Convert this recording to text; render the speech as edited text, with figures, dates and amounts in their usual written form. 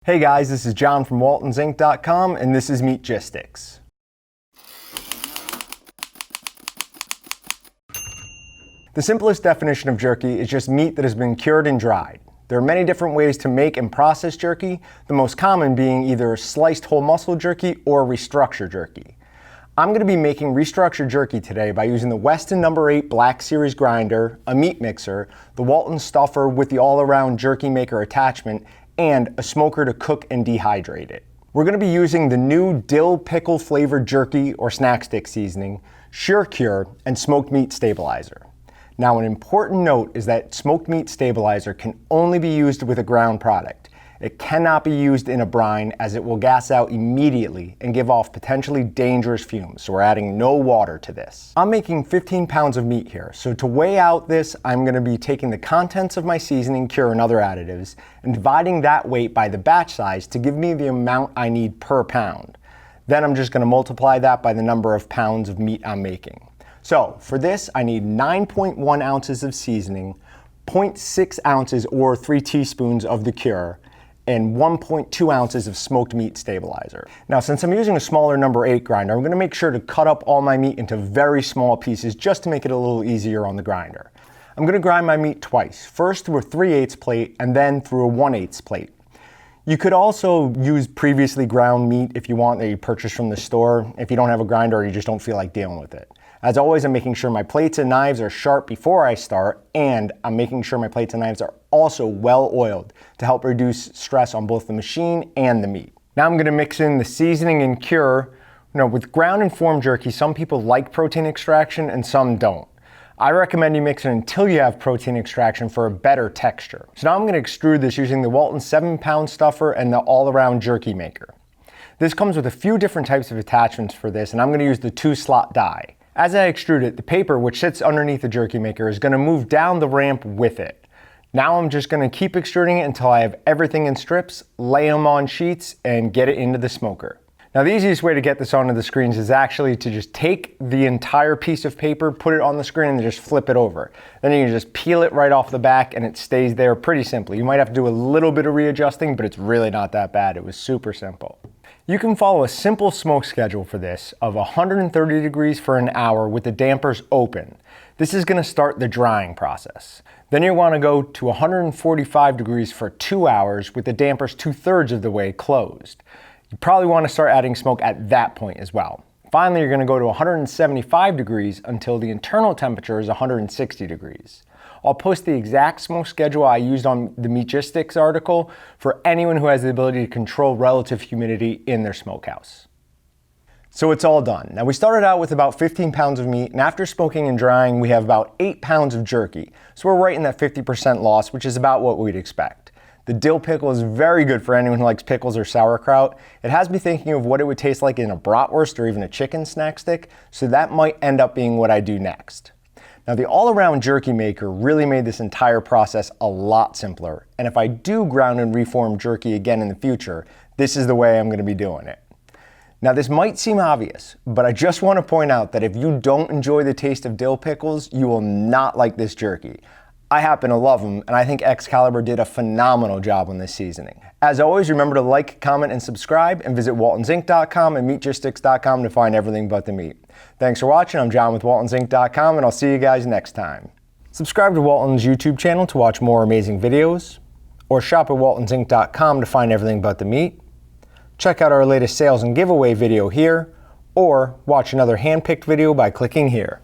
Hey guys, this is John from Walton'sInc.com and this is Meatgistics. The simplest definition of jerky is just meat that has been cured and dried. There are many different ways to make and process jerky, the most common being either sliced whole muscle jerky or restructured jerky. I'm going to be making restructured jerky today by using the Weston No. 8 Black Series grinder, a meat mixer, the Walton stuffer with the All-Around Jerky Maker attachment, and a smoker to cook and dehydrate it. We're going to be using the new Dill Pickle Flavored jerky or snack stick seasoning, Sure Cure, and smoked meat stabilizer. Now an important note is that smoked meat stabilizer can only be used with a ground product. It cannot be used in a brine as it will gas out immediately and give off potentially dangerous fumes, so we're adding no water to this. I'm making 15 pounds of meat here, so to weigh out this, I'm going to be taking the contents of my seasoning, cure, and other additives and dividing that weight by the batch size to give me the amount I need per pound. Then I'm just going to multiply that by the number of pounds of meat I'm making. So for this, I need 9.1 ounces of seasoning, 0.6 ounces or 3 teaspoons of the cure, and 1.2 ounces of smoked meat stabilizer. Now, since I'm using a smaller No. 8 grinder, I'm going to make sure to cut up all my meat into very small pieces just to make it a little easier on the grinder. I'm going to grind my meat twice, first through a 3/8 plate and then through a 1/8 plate. You could also use previously ground meat if you want that you purchased from the store, if you don't have a grinder or you just don't feel like dealing with it. As always, I'm making sure my plates and knives are sharp before I start, and I'm making sure my plates and knives are also well oiled to help reduce stress on both the machine and the meat. Now I'm going to mix in the seasoning and cure. With ground and form jerky, some people like protein extraction and some don't. I recommend you mix it until you have protein extraction for a better texture. So now I'm going to extrude this using the Walton 7-pound stuffer and the All-Around Jerky Maker. This comes with a few different types of attachments for this, and I'm going to use the 2-slot die. As I extrude it, the paper which sits underneath the jerky maker is going to move down the ramp with it. Now I'm just going to keep extruding it until I have everything in strips, lay them on sheets, and get it into the smoker. Now the easiest way to get this onto the screens is actually to just take the entire piece of paper, put it on the screen, and just flip it over. Then you can just peel it right off the back and it stays there pretty simply. You might have to do a little bit of readjusting, but it's really not that bad. It was super simple. You can follow a simple smoke schedule for this of 130 degrees for an hour with the dampers open. This is going to start the drying process. Then you want to go to 145 degrees for 2 hours with the dampers 2/3 of the way closed. You probably want to start adding smoke at that point as well. Finally, you're going to go to 175 degrees until the internal temperature is 160 degrees. I'll post the exact smoke schedule I used on the Meatgistics article for anyone who has the ability to control relative humidity in their smokehouse. So it's all done. Now we started out with about 15 pounds of meat, and after smoking and drying, we have about 8 pounds of jerky. So we're right in that 50% loss, which is about what we'd expect. The dill pickle is very good for anyone who likes pickles or sauerkraut. It has me thinking of what it would taste like in a bratwurst or even a chicken snack stick, so that might end up being what I do next. Now the All-Around Jerky Maker really made this entire process a lot simpler, and if I do ground and reform jerky again in the future, this is the way I'm going to be doing it. Now this might seem obvious, but I just want to point out that if you don't enjoy the taste of dill pickles, you will not like this jerky. I happen to love them, and I think Excalibur did a phenomenal job on this seasoning. As always, remember to like, comment, and subscribe, and visit Walton'sInc.com and Meatgistics.com to find everything but the meat. Thanks for watching. I'm John with Walton'sInc.com, and I'll see you guys next time. Subscribe to Walton's YouTube channel to watch more amazing videos, or shop at Walton'sInc.com to find everything but the meat. Check out our latest sales and giveaway video here, or watch another hand-picked video by clicking here.